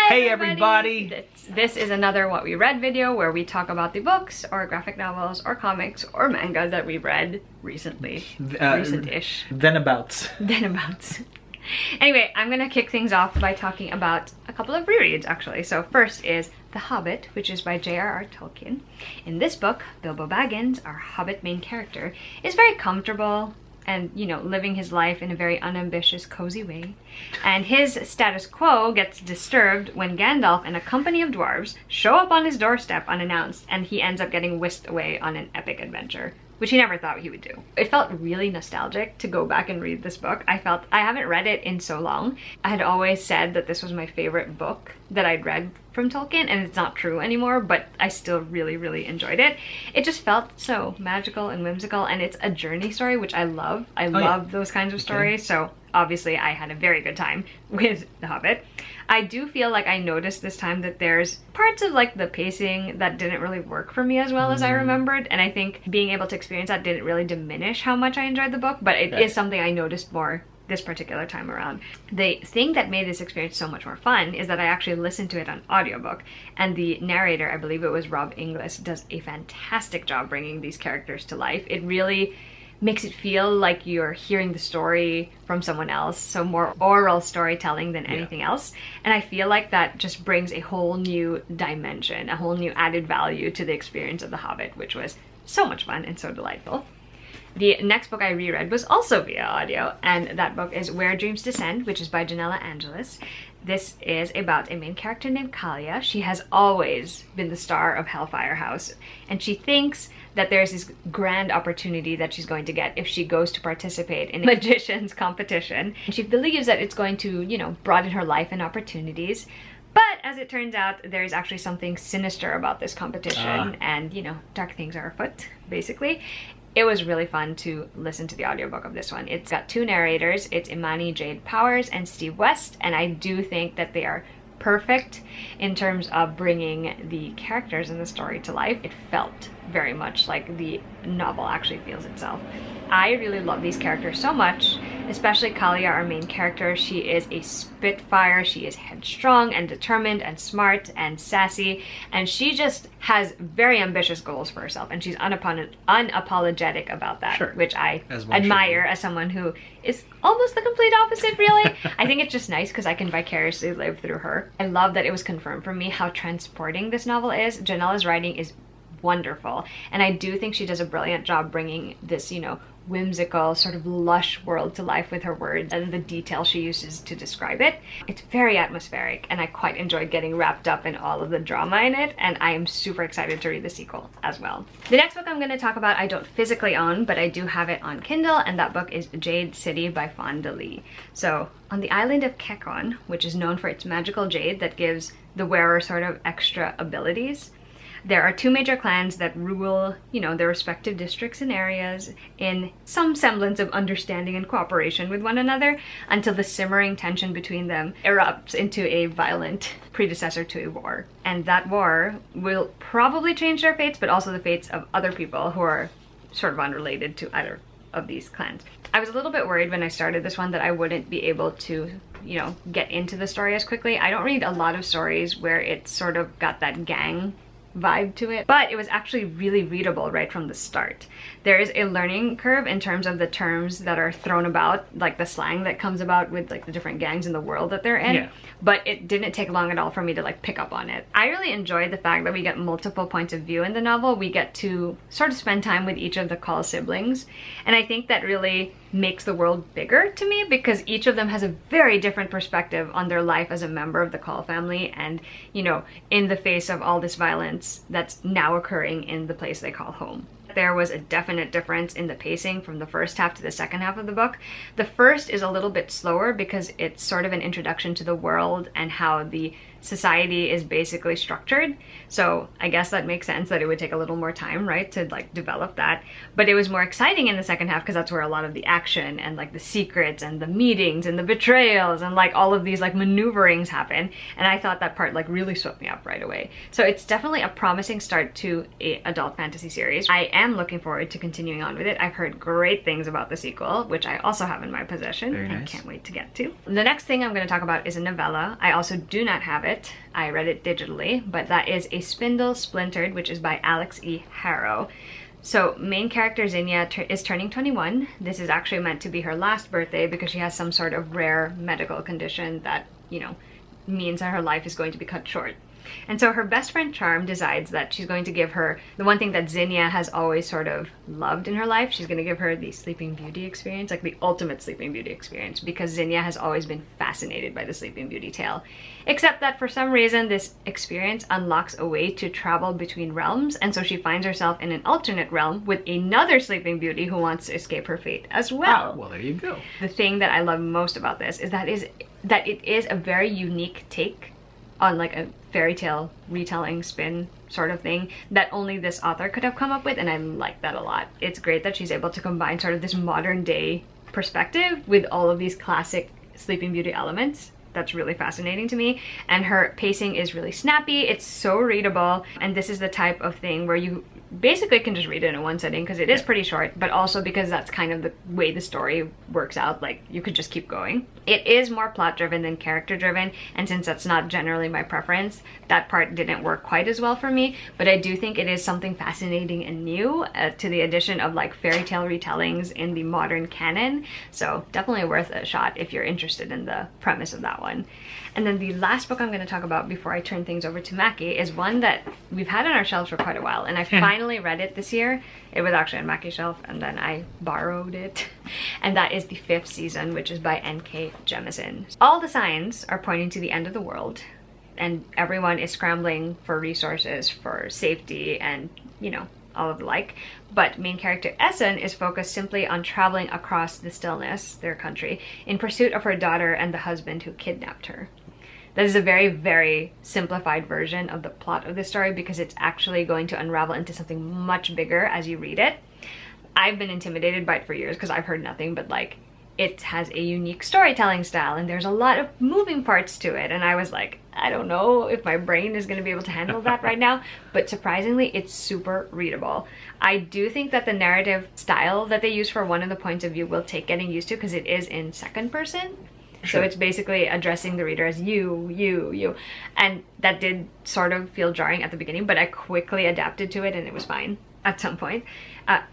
Hey everybody! This is another What We Read video where we talk about the books or graphic novels or comics or manga that we read recently. Recent-ish. Thenabouts. Anyway, I'm gonna kick things off by talking about a couple of rereads actually. So first is The Hobbit, which is by J.R.R. Tolkien. In this book, Bilbo Baggins, our Hobbit main character, is very comfortable and, you know, living his life in a very unambitious, cozy way. And his status quo gets disturbed when Gandalf and a company of dwarves show up on his doorstep unannounced, and he ends up getting whisked away on an epic adventure, which he never thought he would do. It felt really nostalgic to go back and read this book. I haven't read it in so long. I had always said that this was my favorite book that I'd read from Tolkien, and it's not true anymore, but I still really enjoyed it. It just felt so magical and whimsical, and it's a journey story, which I love. I love those kinds of stories, so obviously I had a very good time with The Hobbit. I do feel like I noticed this time that there's parts of like the pacing that didn't really work for me as well as I remembered, and I think being able to experience that didn't really diminish how much I enjoyed the book, but it is something I noticed more this particular time around. The thing that made this experience so much more fun is that I actually listened to it on audiobook, and the narrator, I believe it was Rob Inglis, does a fantastic job bringing these characters to life. It really makes it feel like you're hearing the story from someone else, so more oral storytelling than anything else. And I feel like that just brings a whole new dimension, a whole new added value to the experience of The Hobbit, which was so much fun and so delightful. The next book I reread was also via audio, and that book is Where Dreams Descend, which is by Janella Angelis. This is about a main character named Kalia. She has always been the star of Hellfire House, and she thinks that there's this grand opportunity that she's going to get if she goes to participate in a magician's competition. And she believes that it's going to, you know, broaden her life and opportunities. But as it turns out, there's actually something sinister about this competition, and, you know, dark things are afoot, basically. It was really fun to listen to the audiobook of this one. It's got two narrators. It's Imani Jade Powers and Steve West, and I do think that they are perfect in terms of bringing the characters in the story to life. It felt very much like the novel actually feels itself. I really love these characters so much, especially Kalia, our main character. She is a spitfire. She is headstrong and determined and smart and sassy, and she just has very ambitious goals for herself, and she's unapologetic about that, which I admire as someone who is almost the complete opposite, really. I think it's just nice because I can vicariously live through her. I love that it was confirmed for me how transporting this novel is. Janella's writing is wonderful, and I do think she does a brilliant job bringing this, you know, whimsical, sort of lush world to life with her words and the detail she uses to describe it. It's very atmospheric, and I quite enjoyed getting wrapped up in all of the drama in it, and I am super excited to read the sequel as well. The next book I'm going to talk about I don't physically own, but I do have it on Kindle, and that book is Jade City by Fonda Lee. So, on the island of Kekon, which is known for its magical jade that gives the wearer sort of extra abilities, there are two major clans that rule, you know, their respective districts and areas in some semblance of understanding and cooperation with one another until the simmering tension between them erupts into a violent predecessor to a war. And that war will probably change their fates, but also the fates of other people who are sort of unrelated to either of these clans. I was a little bit worried when I started this one that I wouldn't be able to, you know, get into the story as quickly. I don't read a lot of stories where it's sort of got that gang vibe to it, but it was actually really readable right from the start. There is a learning curve in terms of the terms that are thrown about, like the slang that comes about with like the different gangs in the world that they're in, but it didn't take long at all for me to like pick up on it. I really enjoyed the fact that we get multiple points of view in the novel. We get to sort of spend time with each of the Call siblings, and I think that really makes the world bigger to me because each of them has a very different perspective on their life as a member of the Call family, and, you know, in the face of all this violence that's now occurring in the place they call home. There was a definite difference in the pacing from the first half to the second half of the book. The first is a little bit slower because it's sort of an introduction to the world and how the society is basically structured. So I guess that makes sense that it would take a little more time, right, to like develop that. But it was more exciting in the second half because that's where a lot of the action and like the secrets and the meetings and the betrayals and like all of these like maneuverings happen. And I thought that part like really swept me up right away. So it's definitely a promising start to an adult fantasy series. I am looking forward to continuing on with it. I've heard great things about the sequel, which I also have in my possession. Very nice. And can't wait to get to. The next thing I'm going to talk about is a novella. I also do not have it. I read it digitally, but that is A Spindle Splintered, which is by Alex E. Harrow. So main character Zinnia is turning 21. This is actually meant to be her last birthday because she has some sort of rare medical condition that, you know, means that her life is going to be cut short. And so her best friend Charm decides that she's going to give her the one thing that Zinnia has always sort of loved in her life. She's going to give her the Sleeping Beauty experience, like the ultimate Sleeping Beauty experience, because Zinnia has always been fascinated by the Sleeping Beauty tale. Except that for some reason this experience unlocks a way to travel between realms, and so she finds herself in an alternate realm with another Sleeping Beauty who wants to escape her fate as well. Well, there you go. The thing that I love most about this is that it is a very unique take on like a fairy tale retelling spin sort of thing that only this author could have come up with, and I like that a lot. It's great that she's able to combine sort of this modern day perspective with all of these classic Sleeping Beauty elements. That's really fascinating to me, and her pacing is really snappy. It's so readable, and this is the type of thing where you basically can just read it in one sitting because it is pretty short, but also because that's kind of the way the story works out. Like, you could just keep going. It is more plot driven than character driven, and since that's not generally my preference, that part didn't work quite as well for me, but I do think it is something fascinating and new to the addition of like fairy tale retellings in the modern canon. So definitely worth a shot if you're interested in the premise of that one. And then the last book I'm going to talk about before I turn things over to Mackie is one that we've had on our shelves for quite a while, and I finally read it this year. It was actually on Mackie's shelf, and then I borrowed it. And that is The 5th Season, which is by N.K. Jemisin. All the signs are pointing to the end of the world, and everyone is scrambling for resources, for safety, and, you know, all of the like. But main character Essen is focused simply on traveling across the stillness, their country, in pursuit of her daughter and the husband who kidnapped her. That is a very, very simplified version of the plot of this story because it's actually going to unravel into something much bigger as you read it. I've been intimidated by it for years because I've heard nothing but like, it has a unique storytelling style and there's a lot of moving parts to it, and I was like, I don't know if my brain is going to be able to handle that right now, but surprisingly it's super readable. I do think that the narrative style that they use for one of the points of view will take getting used to because it is in second person. Sure. So it's basically addressing the reader as you, and that did sort of feel jarring at the beginning, but I quickly adapted to it and it was fine at some point.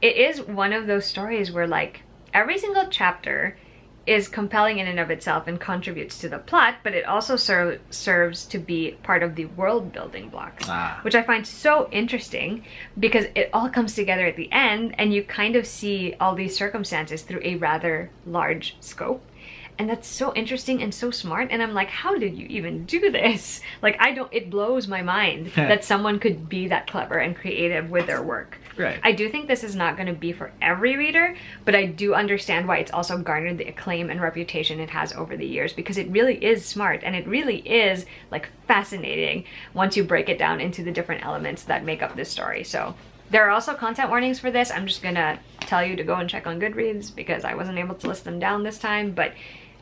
It is one of those stories where like every single chapter is compelling in and of itself and contributes to the plot, but it also serves to be part of the world building blocks, which I find so interesting because it all comes together at the end and you kind of see all these circumstances through a rather large scope. And that's so interesting and so smart, and I'm like, how did you even do this? Like, it blows my mind that someone could be that clever and creative with their work. Right. I do think this is not going to be for every reader, but I do understand why it's also garnered the acclaim and reputation it has over the years, because it really is smart and it really is like fascinating once you break it down into the different elements that make up this story. So there are also content warnings for this. I'm just gonna tell you to go and check on Goodreads because I wasn't able to list them down this time, but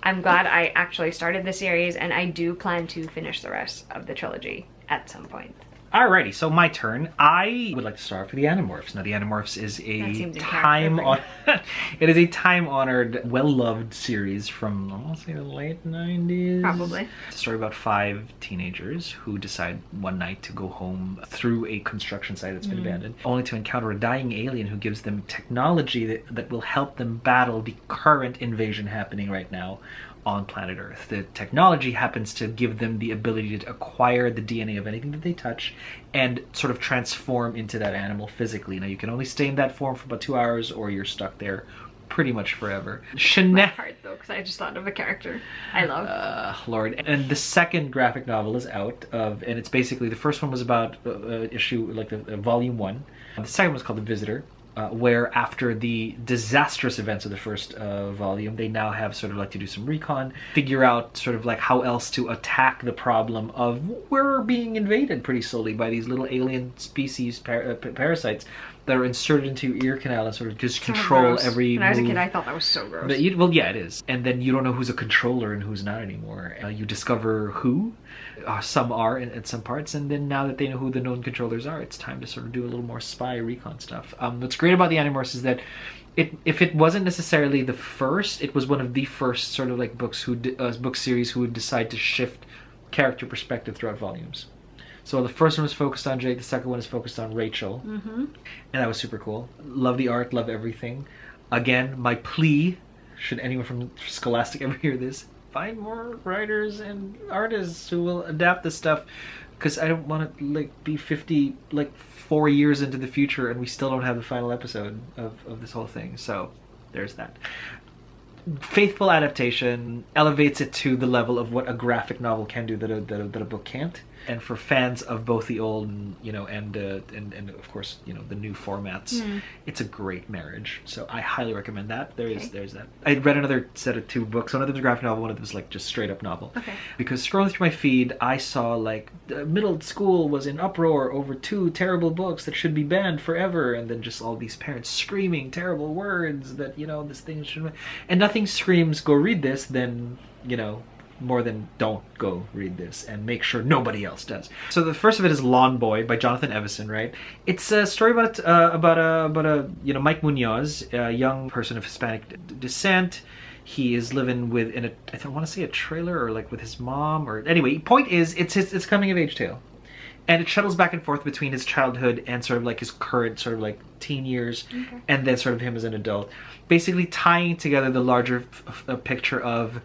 I'm glad I actually started the series, and I do plan to finish the rest of the trilogy at some point. Alrighty, so my turn. I would like to start off with the Animorphs. Now, the Animorphs is it is a time-honored, well-loved series from, I'll say, the late 90s? Probably. It's a story about 5 teenagers who decide one night to go home through a construction site that's been abandoned, only to encounter a dying alien who gives them technology that will help them battle the current invasion happening right now on planet Earth. The technology happens to give them the ability to acquire the DNA of anything that they touch and sort of transform into that animal physically. Now, you can only stay in that form for about 2 hours or you're stuck there pretty much forever. My heart though, because I just thought of a character I love. Lord. And the second graphic novel is out and it's basically, the first one was about issue, like the volume 1. The second was called The Visitor. Where after the disastrous events of the first volume, they now have sort of like to do some recon, figure out sort of like how else to attack the problem of we're being invaded pretty slowly by these little alien species, parasites that are inserted into your ear canal and sort of just So control gross. every When I was a move. kid, I thought that was so gross. But well, yeah, it is. And then you don't know who's a controller and who's not anymore. You discover who. Some are in some parts, and then now that they know who the known controllers are, it's time to sort of do a little more spy recon stuff. What's great about the Animorphs is that if it wasn't necessarily the first, it was one of the first sort of like book series who would decide to shift character perspective throughout volumes. So the first one was focused on Jake, the second one is focused on Rachel. And that was super cool. Love the art, love everything. Again, my plea, should anyone from Scholastic ever hear this, find more writers and artists who will adapt this stuff, because I don't want to like be 4 years into the future and we still don't have the final episode of this whole thing. So there's that. Faithful adaptation elevates it to the level of what a graphic novel can do that a book can't. And for fans of both the old and and of course the new formats, it's a great marriage. So I highly recommend that. There's that. I read another set of 2 books. One of them was a graphic novel. One of them was like just straight up novel. Okay. Because scrolling through my feed, I saw like the middle school was in uproar over 2 terrible books that should be banned forever, and then just all these parents screaming terrible words that this thing should. And nothing screams "go read this" than more than don't go read this, and make sure nobody else does. So the first of it is Lawn Boy by Jonathan Evison, right? It's a story about a Mike Munoz, a young person of Hispanic descent. He is living I don't want to say a trailer, or like with his mom, or anyway. Point is, it's coming of age tale, and it shuttles back and forth between his childhood and sort of like his current sort of like teen years, and then sort of him as an adult, basically tying together the larger picture of,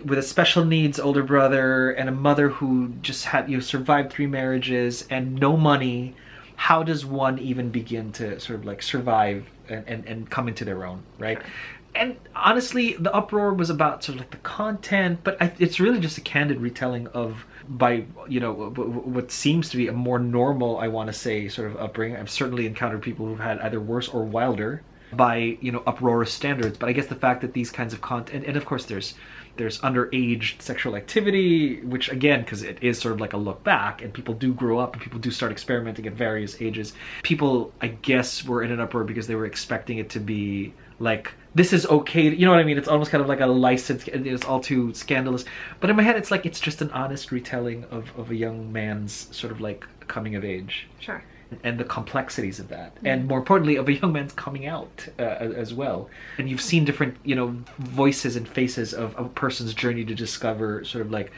with a special needs older brother and a mother who just had survived 3 marriages and no money. How does one even begin to sort of like survive and come into their own, right? Sure. And honestly, the uproar was about sort of like the content, but it's really just a candid retelling of, by what seems to be a more normal, I want to say, sort of upbringing. I've certainly encountered people who've had either worse or wilder by uproarious standards, but I guess the fact that these kinds of content, and of course there's underage sexual activity, which again, because it is sort of like a look back, and people do grow up and people do start experimenting at various ages. People, I guess, were in an uproar because they were expecting it to be like, this is okay, you know what I mean? It's almost kind of like a license, it's all too scandalous. But in my head, it's like, it's just an honest retelling of a young man's sort of like coming of age. Sure. And the complexities of that, and more importantly, of a young man's coming out as well. And you've seen different, voices and faces of a person's journey to discover sort of like,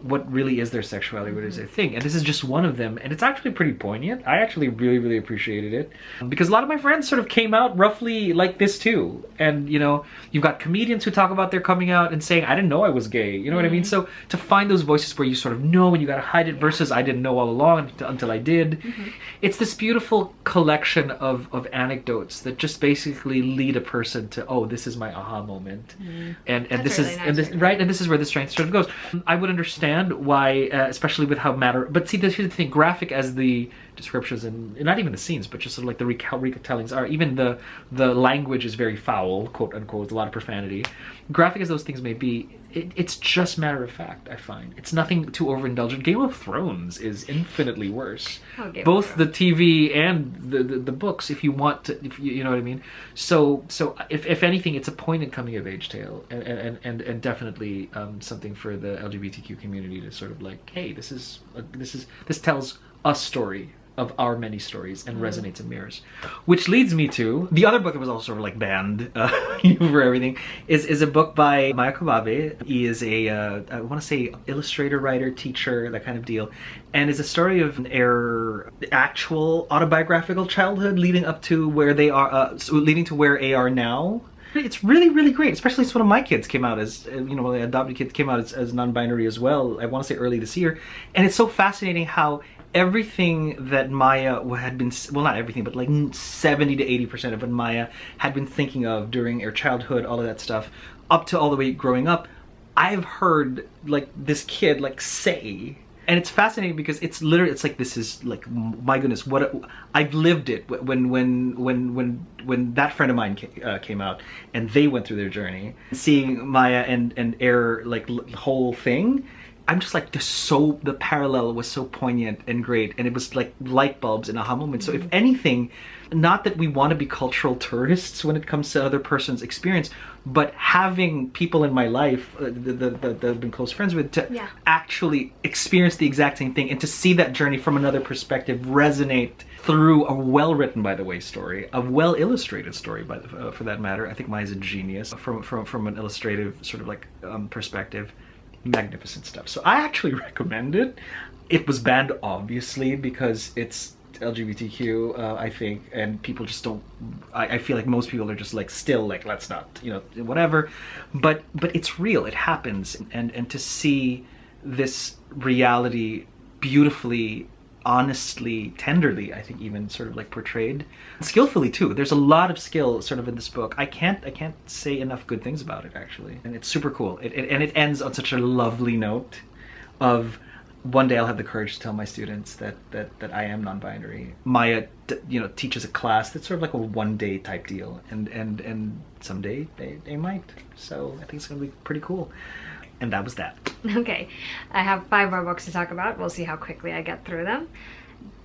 what really is their sexuality, what is their thing. And this is just one of them, and it's actually pretty poignant. I actually really, really appreciated it, because a lot of my friends sort of came out roughly like this too. And you've got comedians who talk about their coming out and saying, I didn't know I was gay, you know what I mean? So to find those voices where you sort of know and you gotta hide it, versus I didn't know all along until I did. It's this beautiful collection of anecdotes that just basically lead a person to, oh, this is my aha moment. And this really is nice, and this right, and this is where the strength sort of goes. I would understand why, especially with how but see, here's the thing, graphic as the descriptions, and not even the scenes, but just sort of like the retellings are, even the language is very foul, quote unquote, a lot of profanity. Graphic as those things may be, it's just matter of fact, I find. It's nothing too overindulgent. Game of Thrones is infinitely worse. Both the TV and the books, if you want to, if you know what I mean. So if anything, it's a poignant coming of age tale, and definitely something for the LGBTQ community to sort of like, hey, this tells a story of our many stories and resonates and mirrors. Which leads me to the other book that was also sort of like banned for everything, is a book by Maya Kobabe. He is a, I want to say, illustrator, writer, teacher, that kind of deal. And it's a story of their actual autobiographical childhood leading up to where they are, leading to where they are now. It's really, really great, especially since one of my kids came out as, the adopted kids came out as non-binary as well, I want to say early this year. And it's so fascinating how everything that Maya had been, well, not everything, but like 70 to 80% of what Maya had been thinking of during her childhood, all of that stuff, up to all the way growing up, I've heard like this kid like say. And it's fascinating because it's literally, it's like, this is like, my goodness, what I've lived it when that friend of mine came out and they went through their journey, seeing Maya and Air like whole thing. I'm just like, the parallel was so poignant and great, and it was like light bulbs and aha moments. So if anything, not that we want to be cultural tourists when it comes to other person's experience, but having people in my life that I've been close friends with to actually experience the exact same thing and to see that journey from another perspective resonate through a well-written, by the way, story, a well-illustrated story, for that matter. I think Maya's a genius from an illustrative sort of like perspective. Magnificent stuff. So I actually recommend it. It was banned, obviously, because it's LGBTQ, I think, and people just don't. I feel like most people are just like still like, let's not, whatever. But it's real. It happens, and to see this reality beautifully, honestly, tenderly, I think even sort of like portrayed skillfully too. There's a lot of skill sort of in this book. I can't say enough good things about it, actually, and it's super cool. And it ends on such a lovely note of, one day I'll have the courage to tell my students that I am non-binary. Maya, teaches a class that's sort of like a one-day type deal, and someday they might. So I think it's gonna be pretty cool. And that was that. Okay, I have 5 more books to talk about. We'll see how quickly I get through them.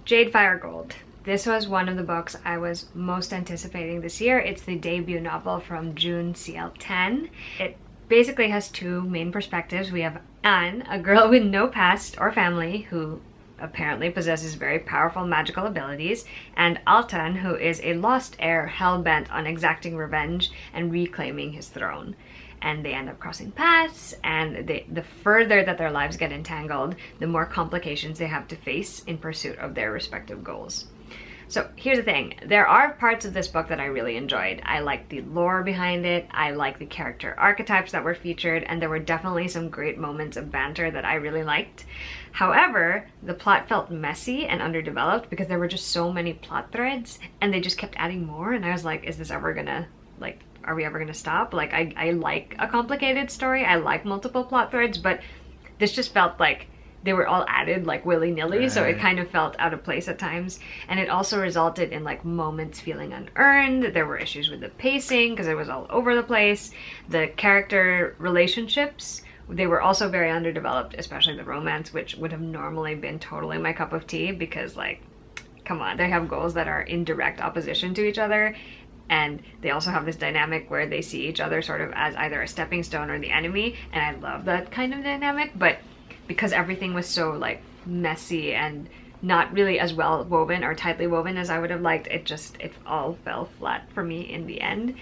Jade Fire Gold. This was one of the books I was most anticipating this year. It's the debut novel from June CL10. It basically has 2 main perspectives. We have Anne, a girl with no past or family who apparently possesses very powerful magical abilities, and Altan, who is a lost heir hell-bent on exacting revenge and reclaiming his throne. And they end up crossing paths, and the further that their lives get entangled, the more complications they have to face in pursuit of their respective goals. So here's the thing, there are parts of this book that I really enjoyed. I liked the lore behind it, I liked the character archetypes that were featured, and there were definitely some great moments of banter that I really liked. However, the plot felt messy and underdeveloped because there were just so many plot threads, and they just kept adding more, and I was like, is this ever gonna, like, are we ever gonna stop? Like, I like a complicated story, I like multiple plot threads, but this just felt like they were all added like willy-nilly, right. So it kind of felt out of place at times, and it also resulted in like moments feeling unearned. There were issues with the pacing because it was all over the place. The character relationships, they were also very underdeveloped, especially the romance, which would have normally been totally my cup of tea because, like, come on, they have goals that are in direct opposition to each other. And they also have this dynamic where they see each other sort of as either a stepping stone or the enemy, and I love that kind of dynamic, but because everything was so like messy and not really as well woven or tightly woven as I would have liked, it all fell flat for me in the end.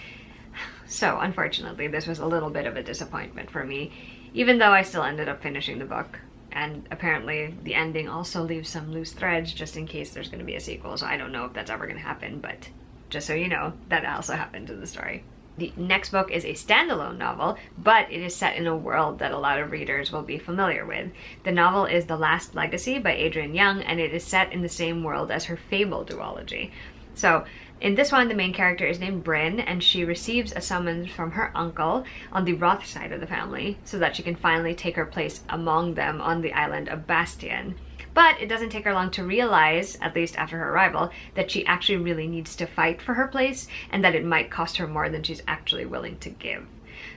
So unfortunately, this was a little bit of a disappointment for me, even though I still ended up finishing the book. And apparently the ending also leaves some loose threads just in case there's going to be a sequel, so I don't know if that's ever going to happen, but just so you know, that also happened to the story. The next book is a standalone novel, but it is set in a world that a lot of readers will be familiar with. The novel is The Last Legacy by Adrienne Young, and it is set in the same world as her Fable duology. So in this one, the main character is named Bryn, and she receives a summons from her uncle on the Roth side of the family so that she can finally take her place among them on the island of Bastion. But it doesn't take her long to realize, at least after her arrival, that she actually really needs to fight for her place and that it might cost her more than she's actually willing to give.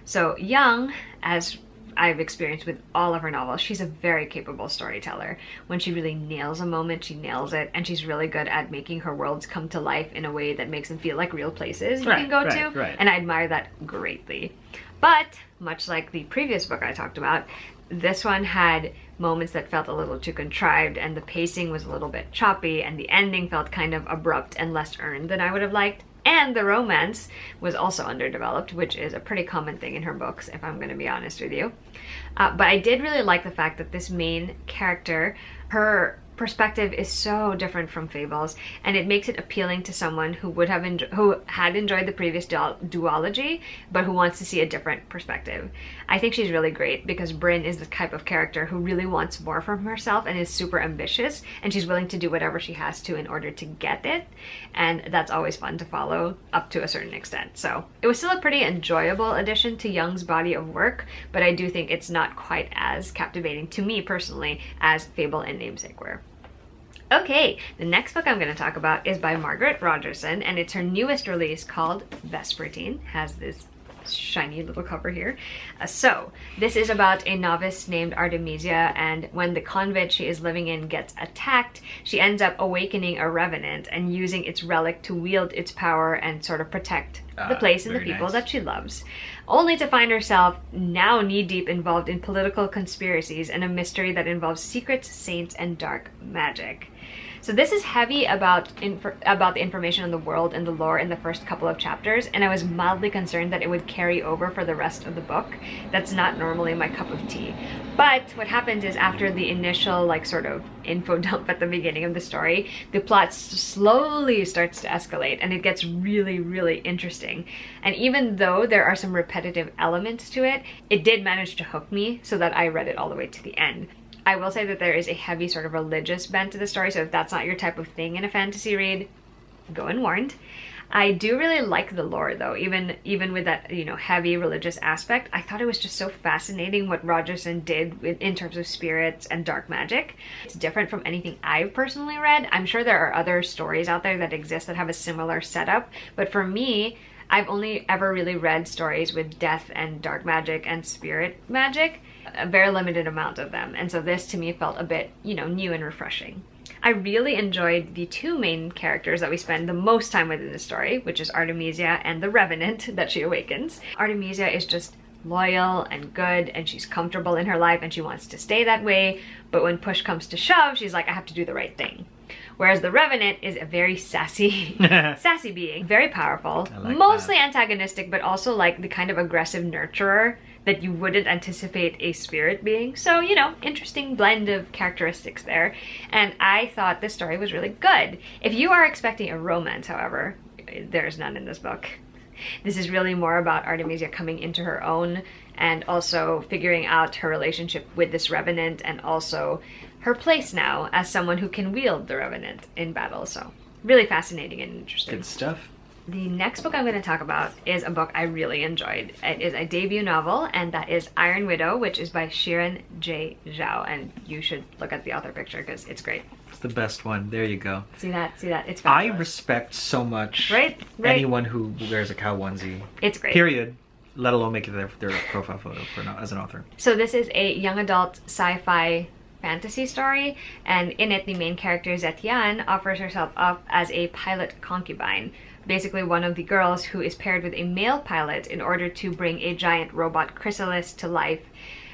So Young, as I've experienced with all of her novels, she's a very capable storyteller. When she really nails a moment, she nails it, and she's really good at making her worlds come to life in a way that makes them feel like real places you can go to, and I admire that greatly. But, much like the previous book I talked about, this one had moments that felt a little too contrived, and the pacing was a little bit choppy, and the ending felt kind of abrupt and less earned than I would have liked. And the romance was also underdeveloped, which is a pretty common thing in her books, if I'm going to be honest with you. But I did really like the fact that this main character, her perspective is so different from Fable's, and it makes it appealing to someone who would have who had enjoyed the previous duology, but who wants to see a different perspective. I think she's really great because Bryn is the type of character who really wants more from herself and is super ambitious, and she's willing to do whatever she has to in order to get it, and that's always fun to follow up to a certain extent. So it was still a pretty enjoyable addition to Young's body of work, but I do think it's not quite as captivating to me personally as Fable and Namesake were. Okay, the next book I'm going to talk about is by Margaret Rogerson, and it's her newest release called Vespertine. Has this shiny little cover here. So this is about a novice named Artemisia, and when the convent she is living in gets attacked, she ends up awakening a revenant and using its relic to wield its power and sort of protect the place and the people that she loves, only to find herself now knee-deep involved in political conspiracies and a mystery that involves secrets, saints, and dark magic. So this is heavy about the information on the world and the lore in the first couple of chapters, and I was mildly concerned that it would carry over for the rest of the book. That's not normally my cup of tea. But what happens is after the initial like sort of info dump at the beginning of the story, the plot slowly starts to escalate and it gets really, really interesting. And even though there are some repetitive elements to it, it did manage to hook me so that I read it all the way to the end. I will say that there is a heavy sort of religious bent to the story, so if that's not your type of thing in a fantasy read, go unwarned. I do really like the lore though, even with that, you know, heavy religious aspect. I thought it was just so fascinating what Rogerson did in terms of spirits and dark magic. It's different from anything I've personally read. I'm sure there are other stories out there that exist that have a similar setup, but for me, I've only ever really read stories with death and dark magic and spirit magic, a very limited amount of them, and so this to me felt a bit, you know, new and refreshing. I really enjoyed the two main characters that we spend the most time with in the story, which is Artemisia and the Revenant that she awakens. Artemisia is just loyal and good, and she's comfortable in her life and she wants to stay that way, but when push comes to shove, she's like, I have to do the right thing. Whereas the Revenant is a very sassy, sassy being, very powerful, mostly antagonistic, but also like the kind of aggressive nurturer that you wouldn't anticipate a spirit being. So, you know, interesting blend of characteristics there. And I thought this story was really good. If you are expecting a romance, however, there's none in this book. This is really more about Artemisia coming into her own and also figuring out her relationship with this Revenant and also her place now as someone who can wield the Revenant in battle. So really fascinating and interesting. Good stuff. The next book I'm going to talk about is a book I really enjoyed. It is a debut novel, and that is Iron Widow, which is by Shiren J. Zhao, and you should look at the author picture because it's great. It's the best one. There you go. See that? See that? It's fabulous. I respect so much right? anyone who wears a cow onesie. It's great. Period. Let alone make it their profile photo as an author. So this is a young adult sci-fi fantasy story, and in it the main character Zetian offers herself up as a pilot concubine, basically one of the girls who is paired with a male pilot in order to bring a giant robot chrysalis to life,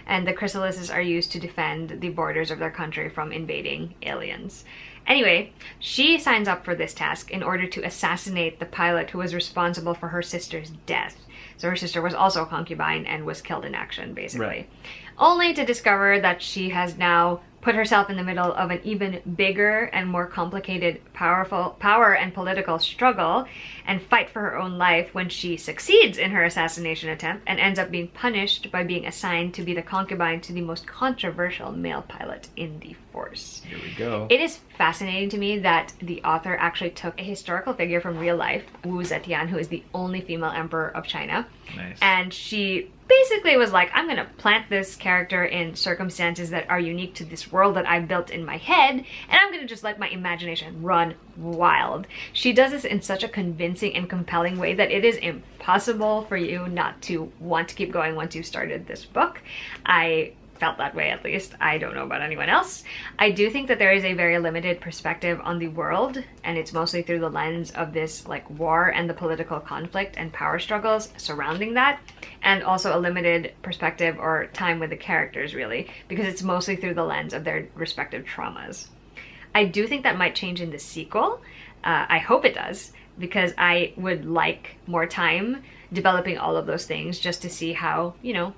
and the chrysalises are used to defend the borders of their country from invading aliens. Anyway, she signs up for this task in order to assassinate the pilot who was responsible for her sister's death. So her sister was also a concubine and was killed in action, basically. Right. Only to discover that she has now put herself in the middle of an even bigger and more complicated power and political struggle and fight for her own life when she succeeds in her assassination attempt and ends up being punished by being assigned to be the concubine to the most controversial male pilot in the force. Here we go. It is fascinating to me that the author actually took a historical figure from real life, Wu Zetian, who is the only female emperor of China. Nice. And she basically was like, I'm gonna plant this character in circumstances that are unique to this world that I built in my head, and I'm gonna just let my imagination run wild. She does this in such a convincing and compelling way that it is impossible for you not to want to keep going once you've started this book. I felt that way, at least. I don't know about anyone else. I do think that there is a very limited perspective on the world, and it's mostly through the lens of this like war and the political conflict and power struggles surrounding that, and also a limited perspective or time with the characters, really, because it's mostly through the lens of their respective traumas. I do think that might change in the sequel. I hope it does, because I would like more time developing all of those things just to see how, you know,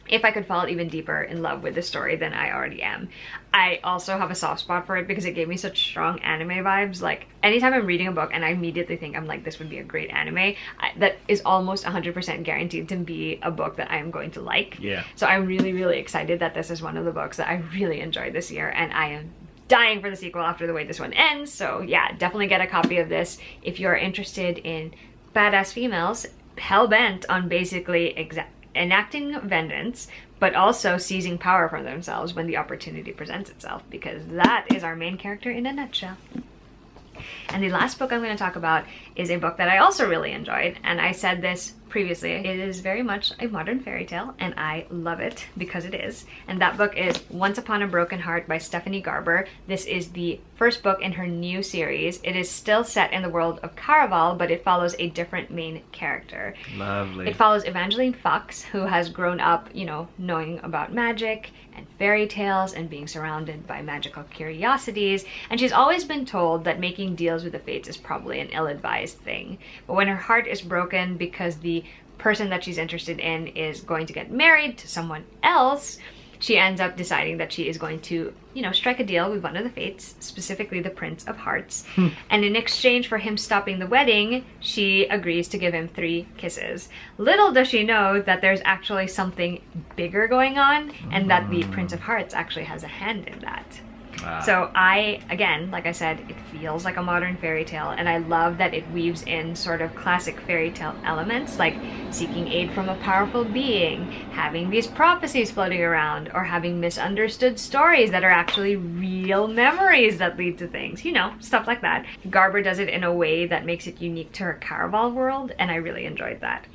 if I could fall even deeper in love with the story than I already am. I also have a soft spot for it because it gave me such strong anime vibes. Like, anytime I'm reading a book and I immediately think, I'm like, this would be a great anime, that is almost 100% guaranteed to be a book that I'm going to like. Yeah. So I'm really, really excited that this is one of the books that I really enjoyed this year, and I am dying for the sequel after the way this one ends. So yeah, definitely get a copy of this if you're interested in badass females hell-bent on basically enacting vengeance, but also seizing power from themselves when the opportunity presents itself, because that is our main character in a nutshell. And the last book I'm going to talk about is a book that I also really enjoyed, and I said this previously, it is very much a modern fairy tale, and I love it because it is. And that book is Once Upon a Broken Heart by Stephanie Garber. This is the first book in her new series. It is still set in the world of Caraval, but it follows a different main character. Lovely. It follows Evangeline Fox, who has grown up, you know, knowing about magic and fairy tales and being surrounded by magical curiosities, and she's always been told that making deals with the fates is probably an ill-advised thing. But when her heart is broken because the person that she's interested in is going to get married to someone else, she ends up deciding that she is going to, you know, strike a deal with one of the fates, specifically the Prince of Hearts. And in exchange for him stopping the wedding, she agrees to give him 3 kisses. Little does she know that there's actually something bigger going on, and that the Prince of Hearts actually has a hand in that. So again, like I said, it feels like a modern fairy tale, and I love that it weaves in sort of classic fairy tale elements like seeking aid from a powerful being, having these prophecies floating around, or having misunderstood stories that are actually real memories that lead to things, you know, stuff like that. Garber does it in a way that makes it unique to her Caraval world, and I really enjoyed that.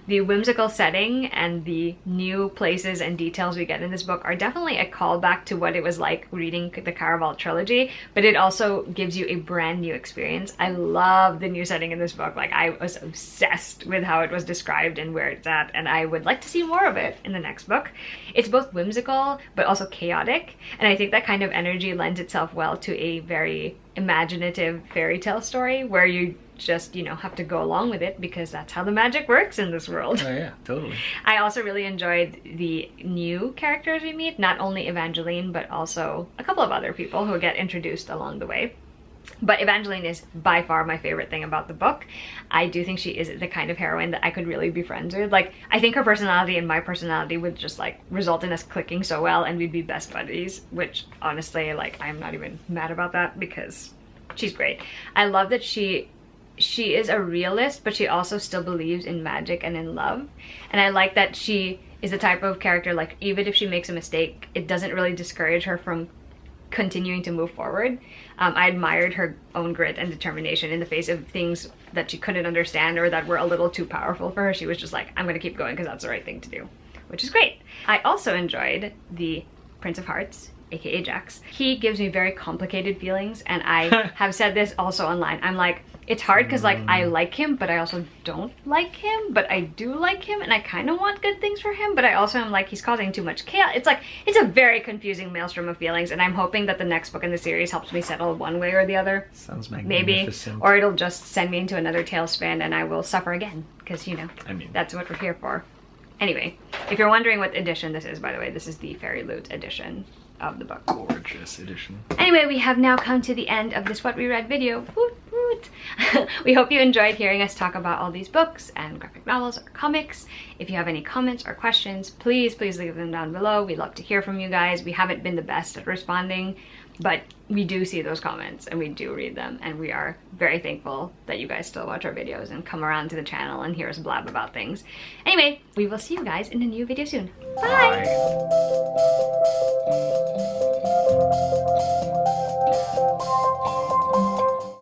The whimsical setting and the new places and details we get in this book are definitely a callback to what it was like reading the Caraval trilogy, but it also gives you a brand new experience. I love the new setting in this book. Like, I was obsessed with how it was described and where it's at, and I would like to see more of it in the next book. It's both whimsical but also chaotic, and I think that kind of energy lends itself well to a very imaginative fairy tale story where you just, you know, have to go along with it because that's how the magic works in this world. Oh yeah, totally. I also really enjoyed the new characters we meet, not only Evangeline, but also a couple of other people who get introduced along the way. But Evangeline is by far my favorite thing about the book. I do think she is the kind of heroine that I could really be friends with. Like, I think her personality and my personality would just like result in us clicking so well, and we'd be best buddies, which honestly, like, I'm not even mad about that because she's great. I love that she is a realist, but she also still believes in magic and in love. And I like that she is the type of character, like, even if she makes a mistake, it doesn't really discourage her from continuing to move forward. I admired her own grit and determination in the face of things that she couldn't understand or that were a little too powerful for her. She was just like, I'm gonna keep going because that's the right thing to do, which is great. I also enjoyed the Prince of Hearts, aka Jax. He gives me very complicated feelings, and I have said this also online. I'm like, it's hard because like I like him, but I also don't like him, but I do like him, and I kind of want good things for him, but I also am like, he's causing too much chaos. It's like, it's a very confusing maelstrom of feelings, and I'm hoping that the next book in the series helps me settle one way or the other. Sounds magnificent. Maybe, or it'll just send me into another tailspin and I will suffer again, because, you know, I mean, that's what we're here for. Anyway, if you're wondering what edition this is, by the way, this is the Fairy Loot edition of the book. Gorgeous edition. Anyway, we have now come to the end of this What We Read video. Woot woot. We hope you enjoyed hearing us talk about all these books and graphic novels or comics. If you have any comments or questions, please leave them down below. We'd love to hear from you guys. We haven't been the best at responding, but we do see those comments and we do read them, and we are very thankful that you guys still watch our videos and come around to the channel and hear us blab about things. Anyway, we will see you guys in a new video soon. Bye! Bye.